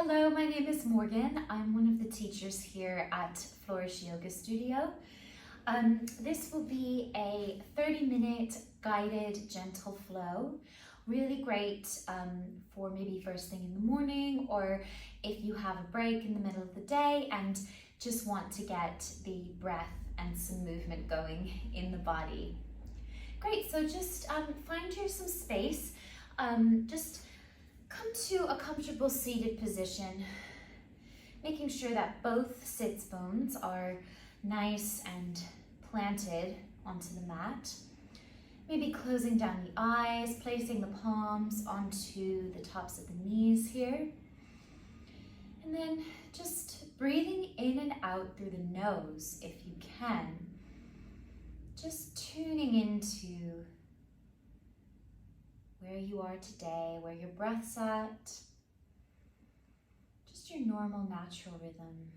Hello, my name is Morgan. I'm one of the teachers here at Flourish Yoga Studio. This will be a 30-minute guided gentle flow. Really great for maybe first thing in the morning, or if you have a break in the middle of the day and just want to get the breath and some movement going in the body. Great, so just find you some space. Just come to a comfortable seated position, making sure that both sits bones are nice and planted onto the mat. Maybe closing down the eyes, placing the palms onto the tops of the knees here. And then just breathing in and out through the nose if you can. Just tuning into where you are today, where your breath's at, just your normal natural rhythm.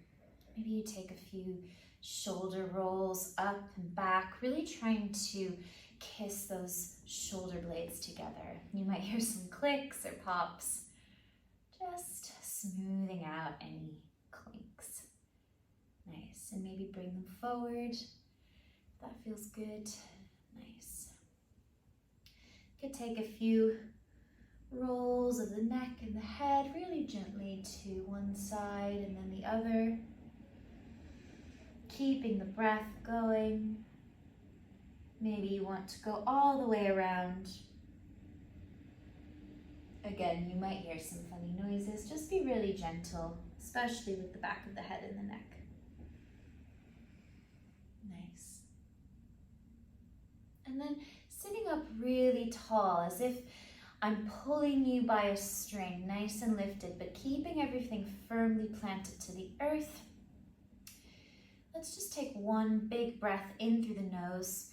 Maybe you take a few shoulder rolls up and back, really trying to kiss those shoulder blades together. You might hear some clicks or pops, just smoothing out any clinks. Nice, and maybe bring them forward. That feels good. Nice. Could take a few rolls of the neck and the head really gently to one side and then the other. Keeping the breath going. Maybe you want to go all the way around. Again, you might hear some funny noises. Just be really gentle, especially with the back of the head and the neck. Nice. And then sitting up really tall, as if I'm pulling you by a string, nice and lifted, but keeping everything firmly planted to the earth. Let's just take one big breath in through the nose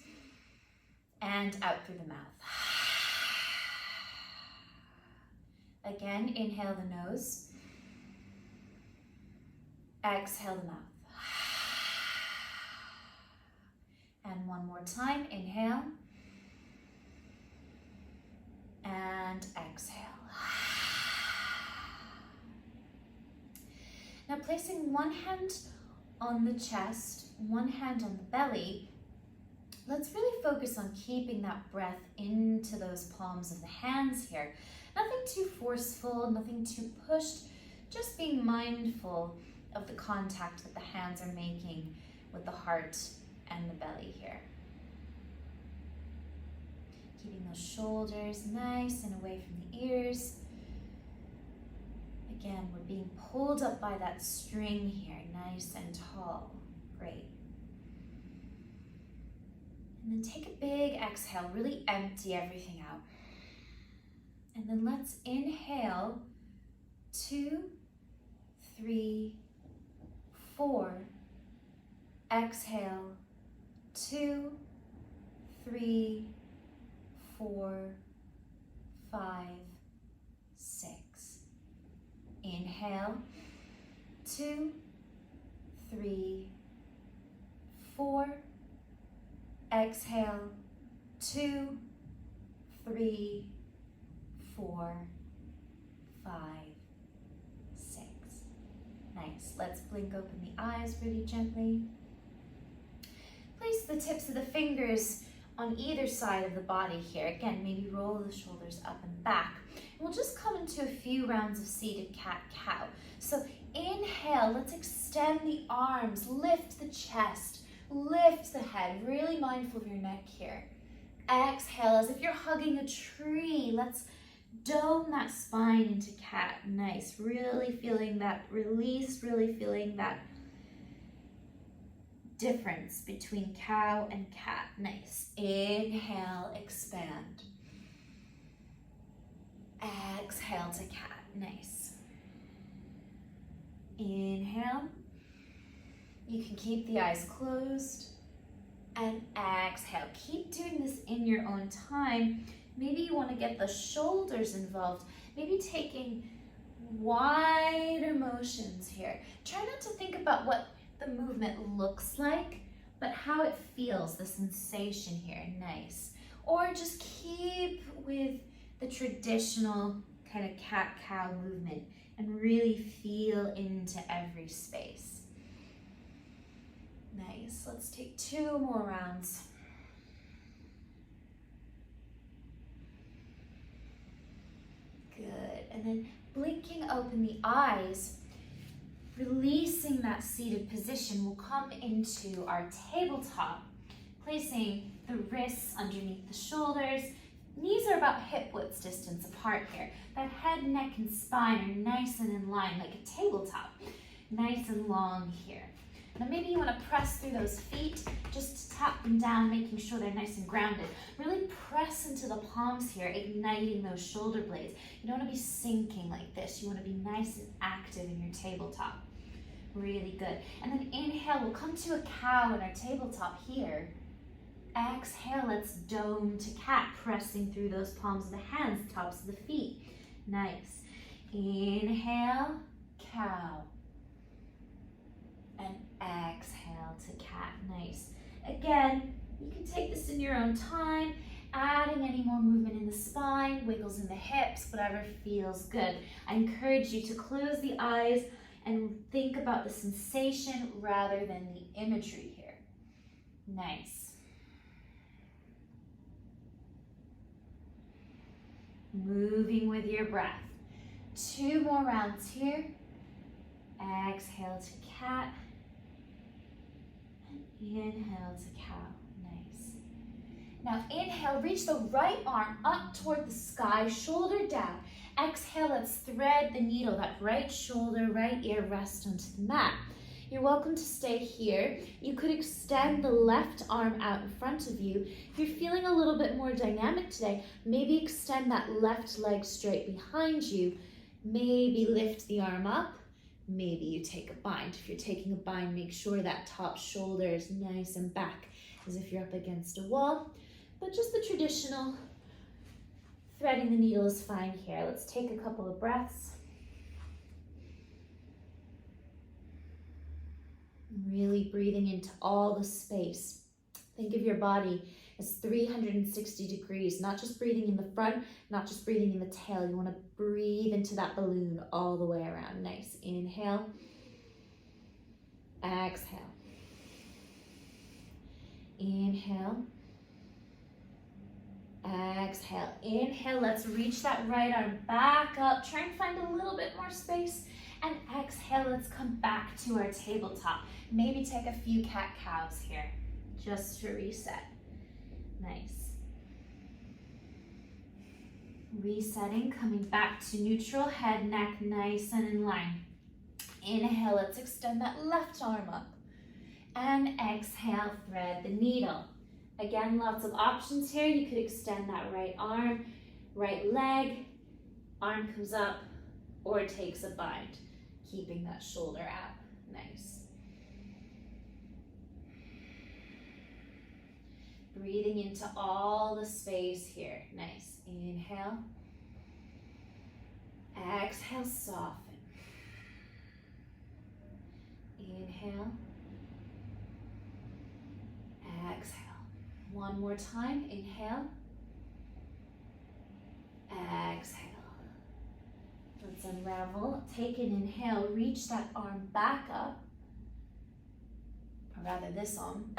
and out through the mouth. Again, inhale the nose. Exhale the mouth. And one more time, inhale. And exhale. Now placing one hand on the chest, one hand on the belly, let's really focus on keeping that breath into those palms of the hands here. Nothing too forceful, nothing too pushed, just being mindful of the contact that the hands are making with the heart and the belly here. Keeping those shoulders nice and away from the ears. Again, we're being pulled up by that string here, nice and tall. Great. And then take a big exhale, really empty everything out. And then let's inhale, 2, 3, 4. Exhale, 2, 3, 4, 5, 6. Inhale, 2, 3, 4. Exhale, 2, 3, 4, 5, 6. Nice. Let's blink open the eyes really gently. Place the tips of the fingers on either side of the body here. Again, maybe roll the shoulders up and back. And we'll just come into a few rounds of seated cat-cow. So inhale, let's extend the arms, lift the chest, lift the head, really mindful of your neck here. Exhale, as if you're hugging a tree. Let's dome that spine into cat. Nice, really feeling that release, really feeling that difference between cow and cat. Nice. Inhale, expand. Exhale to cat. Nice. Inhale. You can keep the eyes closed. And exhale. Keep doing this in your own time. Maybe you want to get the shoulders involved. Maybe taking wider motions here. Try not to think about what the movement looks like, but how it feels, the sensation here. Nice. Or just keep with the traditional kind of cat-cow movement and really feel into every space. Nice. Let's take 2 more rounds. Good. And then blinking open the eyes, releasing that seated position, we'll come into our tabletop, placing the wrists underneath the shoulders. Knees are about hip width distance apart here. That head, neck, and spine are nice and in line like a tabletop. Nice and long here. Now maybe you want to press through those feet, just tap them down, making sure they're nice and grounded. Really press into the palms here, igniting those shoulder blades. You don't want to be sinking like this. You want to be nice and active in your tabletop. Really good. And then inhale, we'll come to a cow in our tabletop here. Exhale, let's dome to cat, pressing through those palms of the hands, tops of the feet. Nice. Inhale, cow. And exhale to cat. Nice. Again, you can take this in your own time, adding any more movement in the spine, wiggles in the hips, whatever feels good. I encourage you to close the eyes and think about the sensation rather than the imagery here. Nice. Moving with your breath. 2 more rounds here. Exhale to cat. And inhale to cow. Nice. Now inhale, reach the right arm up toward the sky, shoulder down. Exhale, let's thread the needle. That right shoulder, right ear rest onto the mat. You're welcome to stay here. You could extend the left arm out in front of you. If you're feeling a little bit more dynamic today, maybe extend that left leg straight behind you. Maybe lift the arm up. Maybe you take a bind. If you're taking a bind, make sure that top shoulder is nice and back as if you're up against a wall. But just the traditional threading the needle is fine here. Let's take a couple of breaths. Really breathing into all the space. Think of your body as 360 degrees, not just breathing in the front, not just breathing in the tail. You want to breathe into that balloon all the way around. Nice. Inhale. Exhale. Inhale. Exhale. Inhale. Let's reach that right arm back up. Try and find a little bit more space. And exhale, let's come back to our tabletop. Maybe take a few cat-cows here, just to reset. Nice. Resetting, coming back to neutral, head, neck, nice and in line. Inhale, let's extend that left arm up. And exhale, thread the needle. Again, lots of options here. You could extend that right arm, right leg, arm comes up, or takes a bind, keeping that shoulder out. Nice. Breathing into all the space here. Nice. Inhale. Exhale, soften. Inhale. Exhale. One more time. Inhale. Exhale. Let's unravel. Take an inhale. Reach that arm back up. Or rather this arm.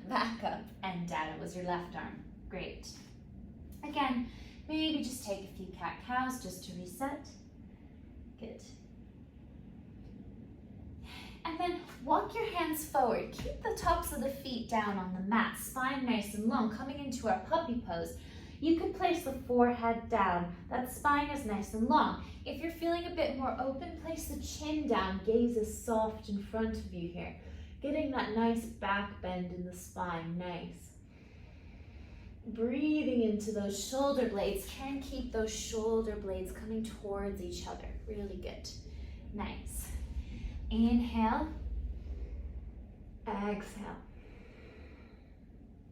Back up and down. It was your left arm. Great. Again, maybe just take a few cat-cows just to reset. Good. And then walk your hands forward. Keep the tops of the feet down on the mat. Spine nice and long. Coming into our puppy pose. You could place the forehead down. That spine is nice and long. If you're feeling a bit more open, place the chin down. Gaze is soft in front of you here. Getting that nice back bend in the spine. Nice. Breathing into those shoulder blades. Try and keep those shoulder blades coming towards each other. Really good. Nice. Inhale. Exhale.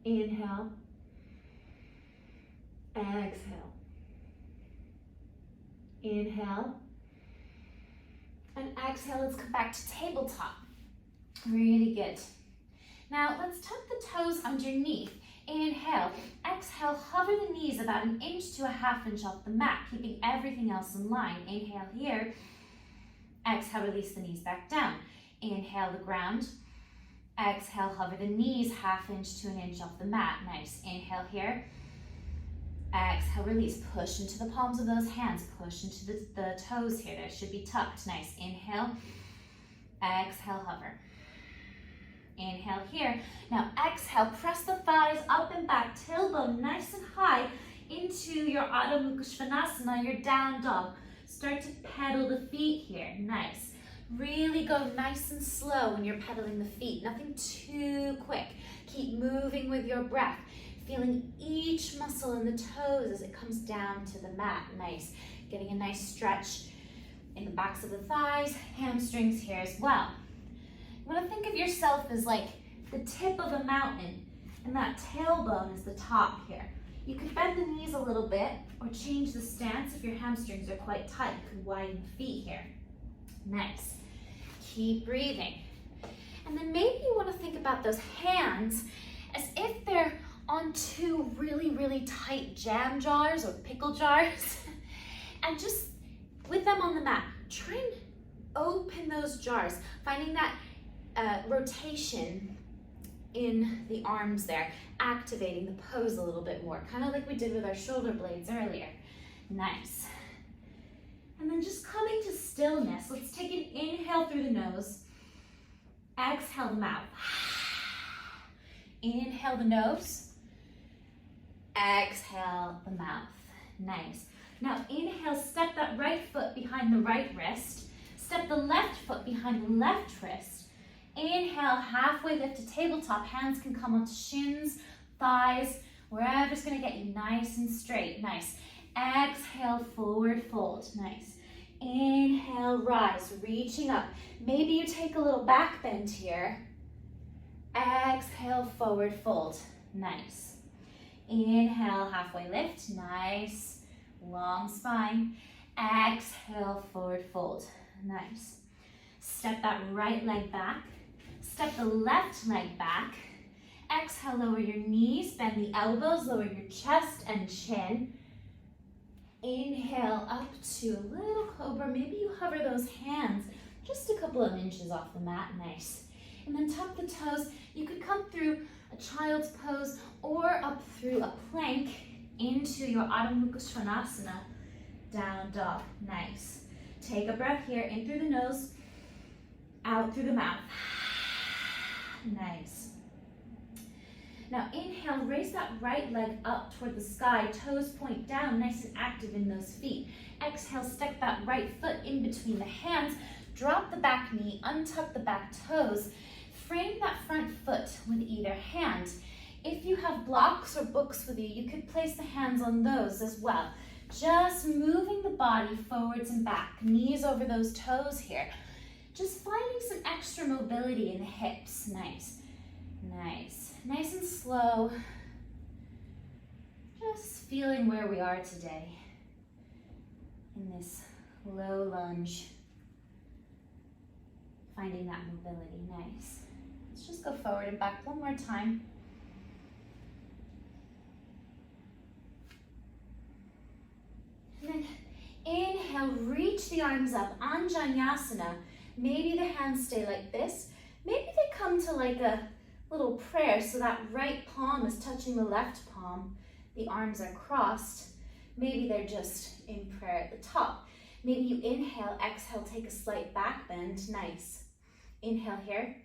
Inhale. Exhale. Inhale. And exhale, let's come back to tabletop. Really good. Now let's tuck the toes underneath. Inhale. Exhale, hover the knees about 1 inch to 1/2 inch off the mat, keeping everything else in line. Inhale here. Exhale, release the knees back down. Inhale the ground. Exhale, hover the knees 1/2 inch to 1 inch off the mat. Nice. Inhale here. Exhale, release. Push into the palms of those hands. Push into the toes here. That should be tucked. Nice. Inhale. Exhale, hover. Inhale here. Now exhale, press the thighs up and back, tailbone nice and high into your Adho Mukha Svanasana, your down dog. Start to pedal the feet here. Nice. Really go nice and slow when you're pedaling the feet. Nothing too quick. Keep moving with your breath. Feeling each muscle in the toes as it comes down to the mat. Nice. Getting a nice stretch in the backs of the thighs, hamstrings here as well. You want to think of yourself as like the tip of a mountain, and that tailbone is the top here. You could bend the knees a little bit or change the stance if your hamstrings are quite tight. You could widen the feet here. Nice. Keep breathing. And then maybe you want to think about those hands as if they're on two really, really tight jam jars or pickle jars. And just with them on the mat, try and open those jars, finding that rotation in the arms there, activating the pose a little bit more, kind of like we did with our shoulder blades earlier. Nice. And then just coming to stillness. Let's take an inhale through the nose. Exhale the mouth. Inhale the nose. Exhale the mouth. Nice. Now inhale, step that right foot behind the right wrist. Step the left foot behind the left wrist. Inhale, halfway lift to tabletop. Hands can come onto shins, thighs, wherever's gonna get you nice and straight. Nice. Exhale, forward fold. Nice. Inhale, rise, reaching up. Maybe you take a little back bend here. Exhale, forward fold. Nice. Inhale, halfway lift. Nice. Long spine. Exhale, forward fold. Nice. Step that right leg back. Step the left leg back. Exhale, lower your knees, bend the elbows, lower your chest and chin. Inhale up to a little cobra. Maybe you hover those hands just a couple of inches off the mat. Nice. And then tuck the toes. You could come through a child's pose or up through a plank into your Adho Mukha Svanasana, down dog. Nice. Take a breath here, in through the nose, out through the mouth. Nice. Now inhale, raise that right leg up toward the sky, toes point down, nice and active in those feet. Exhale, step that right foot in between the hands, drop the back knee, untuck the back toes, frame that front foot with either hand. If you have blocks or books with you, you could place the hands on those as well. Just moving the body forwards and back, knees over those toes here. Just finding some extra mobility in the hips. Nice, nice, nice and slow. Just feeling where we are today in this low lunge. Finding that mobility, nice. Let's just go forward and back one more time. And then inhale, reach the arms up, Anjaneyasana. Maybe the hands stay like this. Maybe they come to like a little prayer, so that right palm is touching the left palm. The arms are crossed. Maybe they're just in prayer at the top. Maybe you inhale, exhale, take a slight back bend. Nice. Inhale here.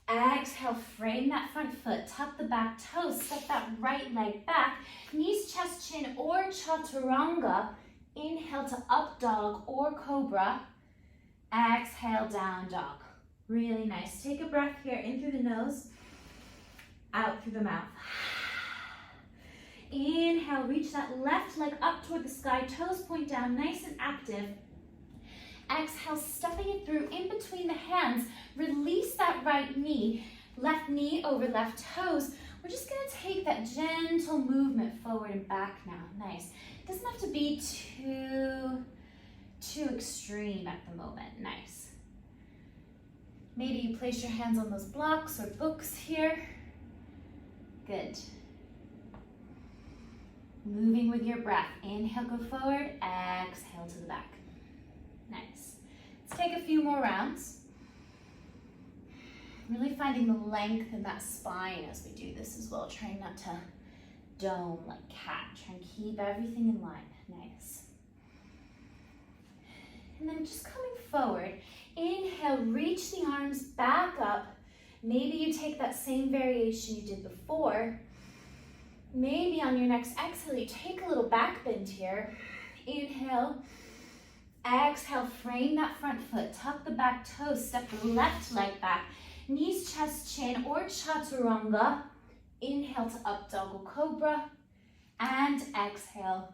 Exhale, frame that front foot, tuck the back toes, step that right leg back, knees, chest, chin, or chaturanga. Inhale to up dog or cobra. Exhale, down dog. Really nice. Take a breath here, in through the nose, out through the mouth. Inhale, reach that left leg up toward the sky, toes point down, nice and active. Exhale, stepping it through in between the hands. Release that right knee, left knee over left toes. We're just gonna take that gentle movement forward and back now. Nice. It doesn't have to be too extreme at the moment. Nice. Maybe you place your hands on those blocks or books here. Good. Moving with your breath. Inhale, go forward. Exhale to the back. Nice. Let's Take a few more rounds. Really finding the length in that spine as we do this as well. Trying not to dome like cat. Try and keep everything in line. Nice. And then just coming forward. Inhale, reach the arms back up. Maybe you take that same variation you did before. Maybe on your next exhale, you take a little back bend here. Inhale. Exhale, frame that front foot. Tuck the back toes. Step the left leg back. Knees, chest, chin, or chaturanga. Inhale to up dog or cobra. And exhale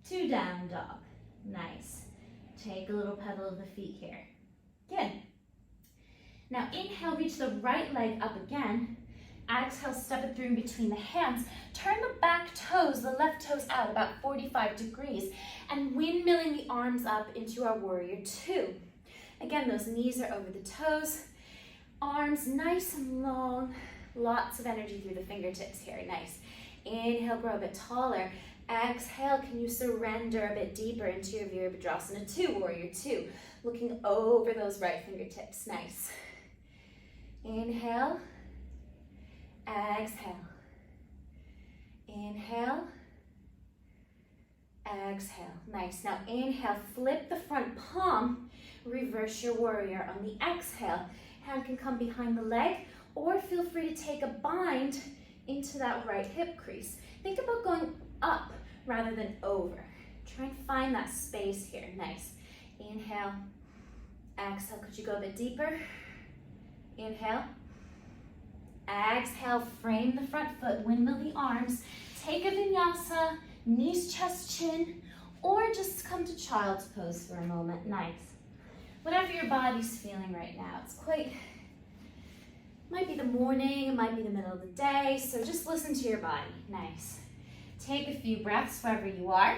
to down dog. Nice. Take a little pedal of the feet here. Good. Now inhale, reach the right leg up again. Exhale, step it through in between the hands. Turn the back toes, the left toes out about 45 degrees. And windmilling the arms up into our warrior two. Again, those knees are over the toes. Arms nice and long. Lots of energy through the fingertips here. Nice. Inhale, grow a bit taller. Exhale, can you surrender a bit deeper into your Virabhadrasana 2, warrior 2. Looking over those right fingertips. Nice. Inhale. Exhale. Inhale. Exhale. Nice. Now inhale, flip the front palm. Reverse your warrior on the exhale. Hand can come behind the leg, or feel free to take a bind into that right hip crease. Think about going up rather than over. Try and find that space here. Nice. Inhale. Exhale. Could you go a bit deeper? Inhale. Exhale. Frame the front foot. Windmill the arms. Take a vinyasa. Knees, chest, chin. Or just come to child's pose for a moment. Nice. Whatever your body's feeling right now. It's quite... Might be the morning, it might be the middle of the day, so just listen to your body. Nice. Take a few breaths wherever you are.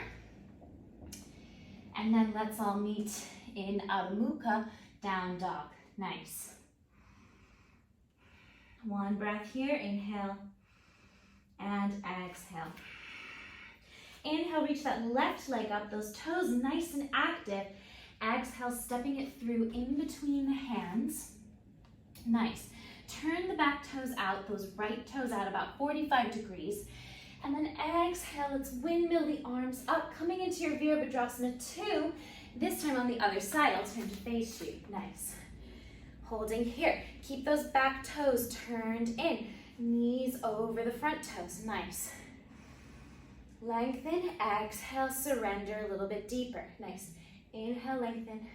And then let's all meet in Adho Mukha, down dog. Nice. One breath here, inhale and exhale. Inhale, reach that left leg up, those toes nice and active. Exhale, stepping it through in between the hands. Nice. Turn the back toes out, those right toes out about 45 degrees. And then exhale, let's windmill the arms up, coming into your Virabhadrasana 2. This time on the other side, I'll turn to face you. Nice. Holding here. Keep those back toes turned in. Knees over the front toes. Nice. Lengthen. Exhale, surrender a little bit deeper. Nice. Inhale, lengthen.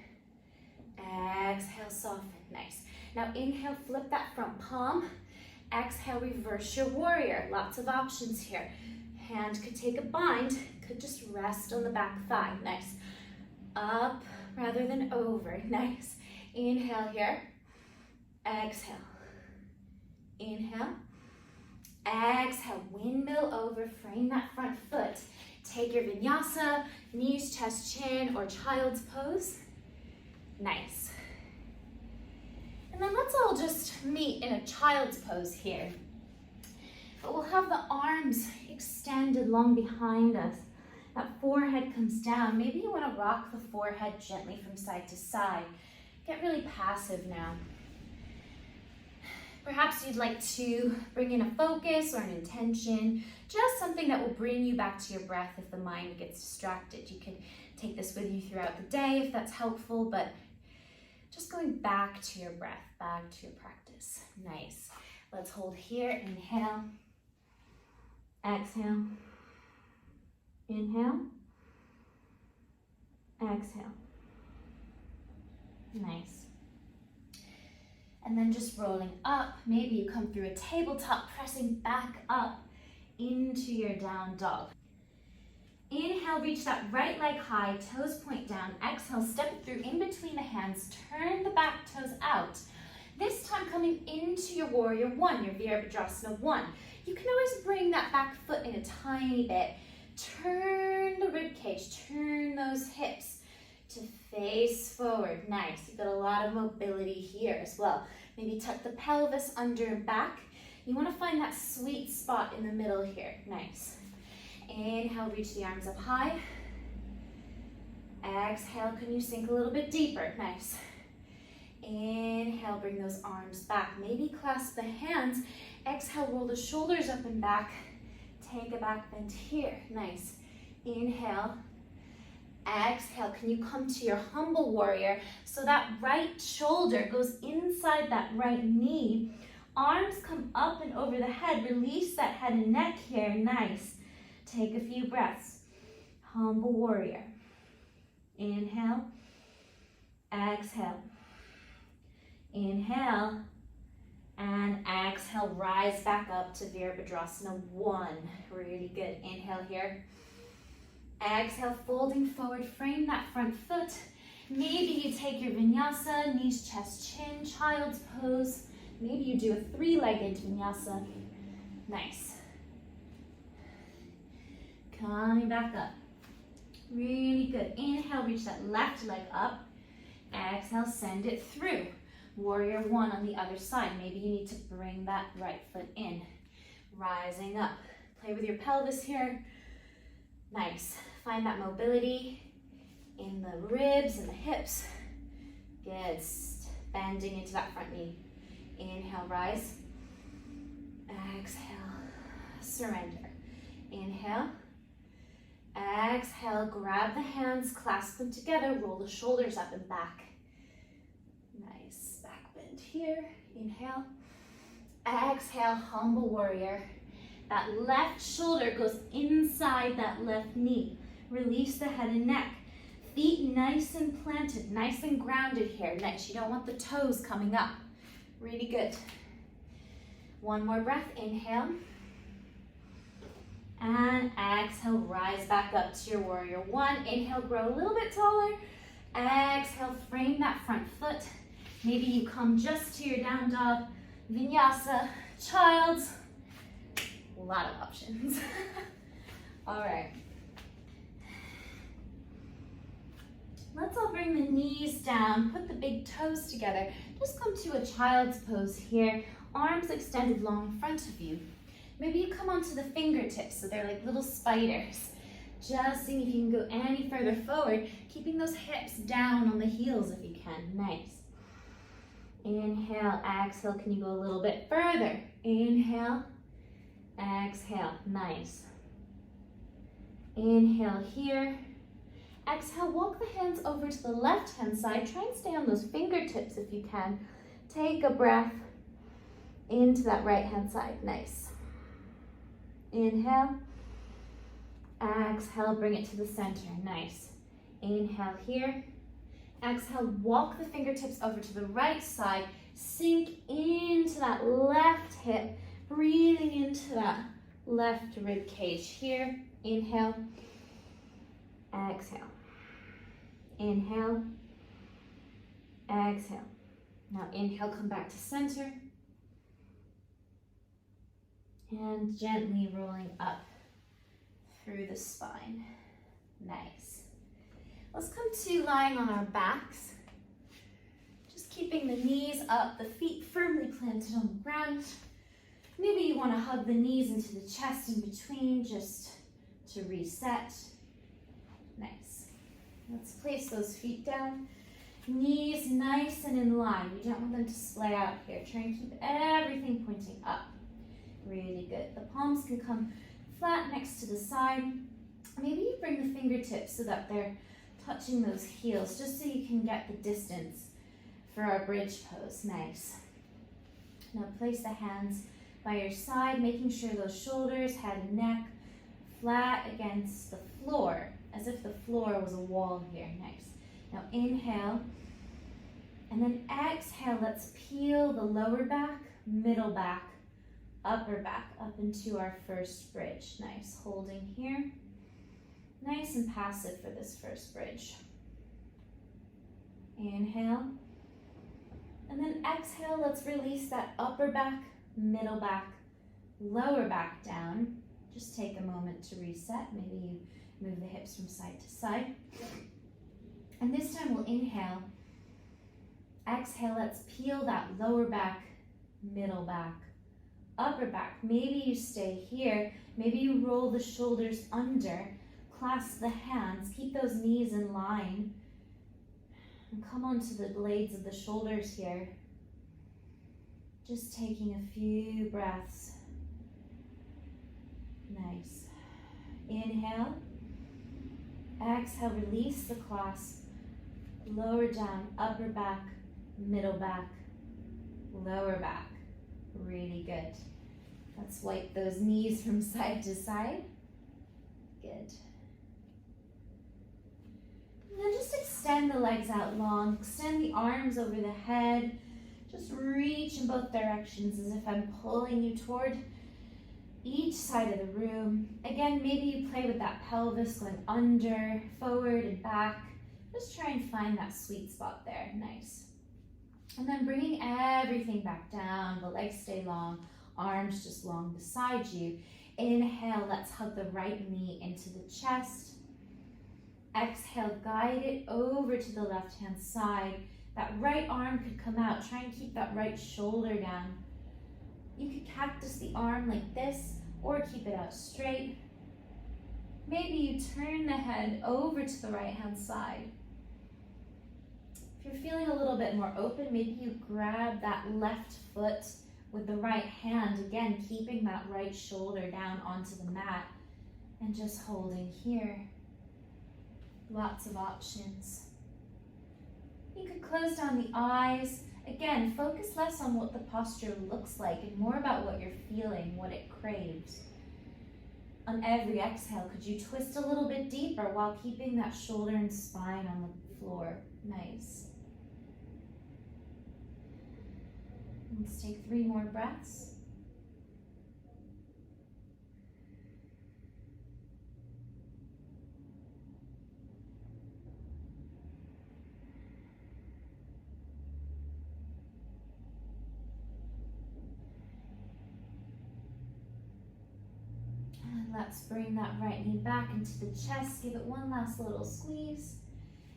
Exhale, soften. Nice. Now inhale, flip that front palm. Exhale, reverse your warrior. Lots of options here. Hand could take a bind, could just rest on the back thigh. Nice. Up rather than over. Nice. Inhale here. Exhale. Inhale. Exhale. Windmill over. Frame that front foot. Take your vinyasa, knees, chest, chin, or child's pose. Nice. And then let's all just meet in a child's pose here. But we'll have the arms extended long behind us. That forehead comes down. Maybe you want to rock the forehead gently from side to side. Get really passive now. Perhaps you'd like to bring in a focus or an intention, just something that will bring you back to your breath if the mind gets distracted. You can take this with you throughout the day if that's helpful, but just going back to your breath, back to your practice. Nice. Let's hold here. Inhale. Exhale. Inhale. Exhale. Nice. And then just rolling up. Maybe you come through a tabletop, pressing back up into your down dog. Inhale, reach that right leg high, toes point down. Exhale, step it through in between the hands. Turn the back toes out. This time coming into your warrior one, your Virabhadrasana 1. You can always bring that back foot in a tiny bit. Turn the rib cage, turn those hips to face forward. Nice. You've got a lot of mobility here as well. Maybe tuck the pelvis under and back. You want to find that sweet spot in the middle here. Nice. Inhale, reach the arms up high. Exhale, can you sink a little bit deeper? Nice. Inhale, bring those arms back. Maybe clasp the hands. Exhale, roll the shoulders up and back. Take a back bend here. Nice. Inhale. Exhale, can you come to your humble warrior? So that right shoulder goes inside that right knee. Arms come up and over the head. Release that head and neck here. Nice. Take a few breaths. Humble warrior. Inhale. Exhale. Inhale. And exhale, rise back up to Virabhadrasana 1. Really good. Inhale here. Exhale, folding forward, frame that front foot. Maybe you take your vinyasa, knees, chest, chin, child's pose. Maybe you do a 3-legged vinyasa. Nice. Coming back up. Really good. Inhale, reach that left leg up. Exhale, send it through. Warrior 1 on the other side. Maybe you need to bring that right foot in. Rising up. Play with your pelvis here. Nice. Find that mobility in the ribs and the hips. Good. Bending into that front knee. Inhale, rise. Exhale, surrender. Inhale. Exhale, grab the hands, clasp them together, roll the shoulders up and back. Nice. Back bend here. Inhale. Exhale, humble warrior. That left shoulder goes inside that left knee. Release the head and neck. Feet nice and planted, nice and grounded here. Nice. You don't want the toes coming up. Really good. One more breath. Inhale. And exhale, rise back up to your warrior 1. Inhale, grow a little bit taller. Exhale, frame that front foot. Maybe you come just to your down dog, vinyasa, child's. A lot of options. All right. Let's all bring the knees down, put the big toes together. Just come to a child's pose here. Arms extended long in front of you. Maybe you come onto the fingertips, so they're like little spiders. Just seeing if you can go any further forward, keeping those hips down on the heels if you can. Nice. Inhale, exhale. Can you go a little bit further? Inhale, exhale. Nice. Inhale here. Exhale, walk the hands over to the left-hand side. Try and stay on those fingertips if you can. Take a breath into that right-hand side. Nice. Inhale. Exhale, bring it to the center. Nice. Inhale here. Exhale, walk the fingertips over to the right side. Sink into that left hip. Breathing into that left rib cage here. Inhale. Exhale. Inhale. Exhale. Now inhale, come back to center. And gently rolling up through the spine. Nice. Let's come to lying on our backs. Just keeping the knees up, the feet firmly planted on the ground. Maybe you want to hug the knees into the chest in between just to reset. Nice. Let's place those feet down. Knees nice and in line. You don't want them to splay out here. Try and keep everything pointing up. Really good. The palms can come flat next to the side. Maybe you bring the fingertips so that they're touching those heels, just so you can get the distance for our bridge pose. Nice. Now place the hands by your side, making sure those shoulders, head and neck flat against the floor, as if the floor was a wall here. Nice. Now inhale, and then exhale. Let's peel the lower back, middle back, upper back up into our first bridge. Nice. Holding here. Nice and passive for this first bridge. Inhale. And then exhale, let's release that upper back, middle back, lower back down. Just take a moment to reset. Maybe you move the hips from side to side. And this time we'll inhale. Exhale, let's peel that lower back, middle back, upper back. Maybe you stay here. Maybe you roll the shoulders under. clasp the hands, keep those knees in line, and come onto the blades of the shoulders here. Just taking a few breaths. Nice. Inhale. Exhale, release the clasp. Lower down, upper back, middle back, lower back. Really good. Let's wipe those knees from side to side. Good. And then just extend the legs out long. Extend the arms over the head. Just reach in both directions as if I'm pulling you toward each side of the room. Again, maybe you play with that pelvis going under, forward, and back. Just try and find that sweet spot there. Nice. And then bringing everything back down. The legs stay long, arms just long beside you. Inhale, let's hug the right knee into the chest. Exhale, guide it over to the left-hand side. That right arm could come out. Try and keep that right shoulder down. You could cactus the arm like this, or keep it out straight. Maybe you turn the head over to the right-hand side. If you're feeling a little bit more open, maybe you grab that left foot with the right hand, again, keeping that right shoulder down onto the mat and just holding here. Lots of options. You could close down the eyes. Again, focus less on what the posture looks like and more about what you're feeling, what it craves. On every exhale, could you twist a little bit deeper while keeping that shoulder and spine on the floor? Nice. Let's take 3 more breaths. And let's bring that right knee back into the chest. Give it one last little squeeze.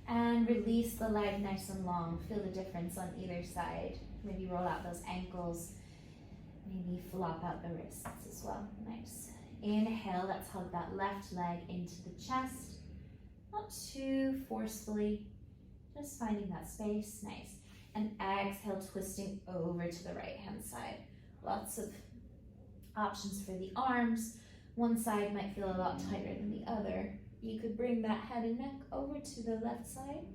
And release the leg nice and long. Feel the difference on either side. Maybe roll out those ankles. Maybe flop out the wrists as well. Nice. Inhale, let's hug that left leg into the chest. Not too forcefully, just finding that space. Nice. And exhale, twisting over to the right hand side. Lots of options for the arms. One side might feel a lot tighter than the other. You could bring that head and neck over to the left side.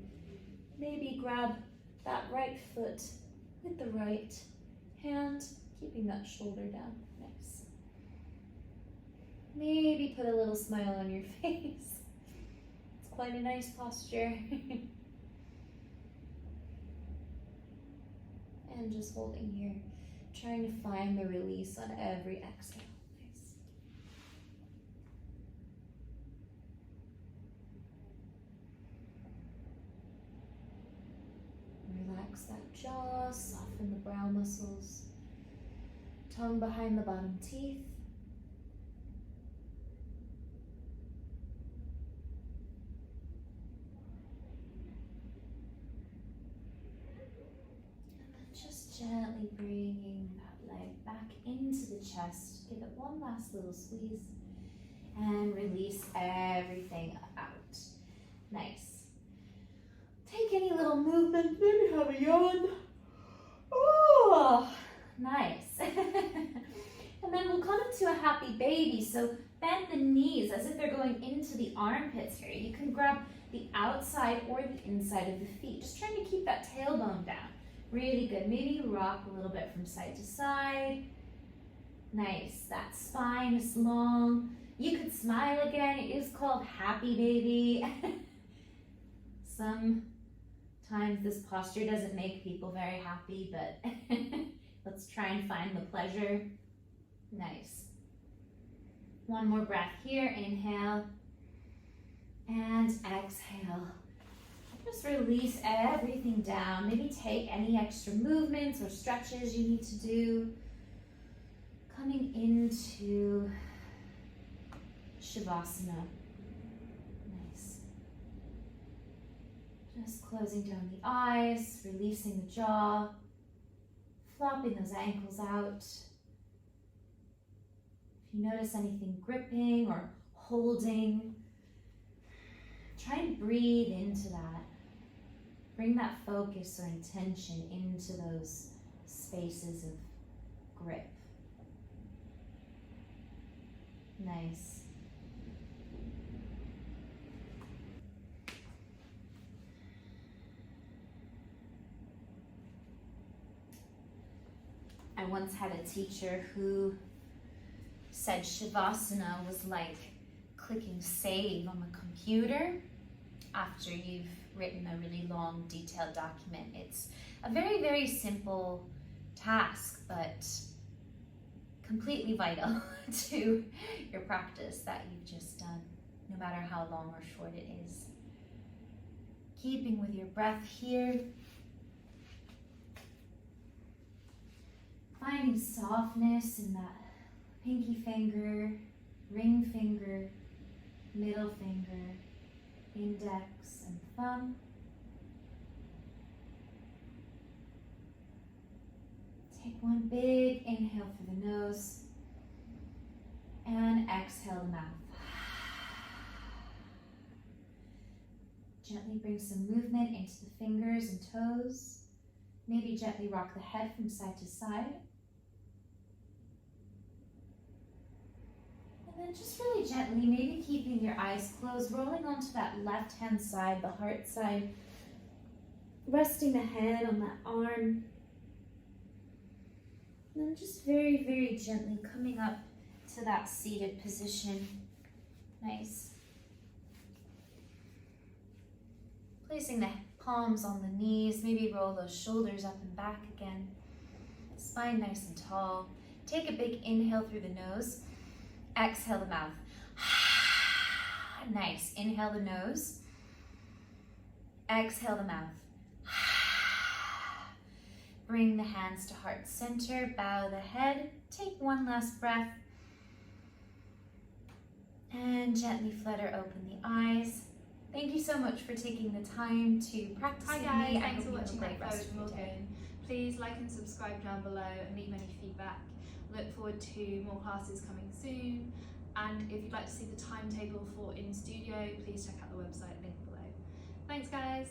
Maybe grab that right foot with the right hand, keeping that shoulder down. Nice. Maybe put a little smile on your face. It's quite a nice posture. And just holding here, trying to find the release on every exhale. Relax that jaw, soften the brow muscles, tongue behind the bottom teeth. And then just gently bringing that leg back into the chest. Give it one last little squeeze and release everything out. Nice. Take any little movement, maybe have a yawn. Oh, nice. And then we'll come into a happy baby. So bend the knees as if they're going into the armpits here. You can grab the outside or the inside of the feet. Just trying to keep that tailbone down. Really good. Maybe you rock a little bit from side to side. Nice. That spine is long. You could smile again. It is called happy baby. Sometimes this posture doesn't make people very happy, but let's try and find the pleasure. Nice. One more breath here. Inhale and exhale. Just release everything down. Maybe take any extra movements or stretches you need to do. Coming into Shavasana. Nice. Just closing down the eyes, releasing the jaw, flopping those ankles out. If you notice anything gripping or holding, try and breathe into that. Bring that focus or intention into those spaces of grip. Nice. I once had a teacher who said Shavasana was like clicking save on the computer after you've written a really long, detailed document. It's a very, very simple task, but completely vital to your practice that you've just done, no matter how long or short it is. Keeping with your breath here. Finding softness in that pinky finger, ring finger, middle finger, index and thumb. Take one big inhale through the nose and exhale the mouth. Gently bring some movement into the fingers and toes. Maybe gently rock the head from side to side. And then just really gently, maybe keeping your eyes closed, rolling onto that left-hand side, the heart side, resting the head on that arm. And then just very, very gently coming up to that seated position. Nice. Placing the palms on the knees, maybe roll those shoulders up and back again. Spine nice and tall. Take a big inhale through the nose. Exhale the mouth. Nice. Inhale the nose. Exhale the mouth. Bring the hands to heart center. Bow the head. Take one last breath. And gently flutter open the eyes. Thank you so much for taking the time to practice with me. Hi guys, I thanks hope for you have a watching great that rest flow of with your day. Morgan. Please like and subscribe down below and leave any feedback. Look forward to more classes coming soon. And if you'd like to see the timetable for in studio, please check out the website link below. Thanks guys.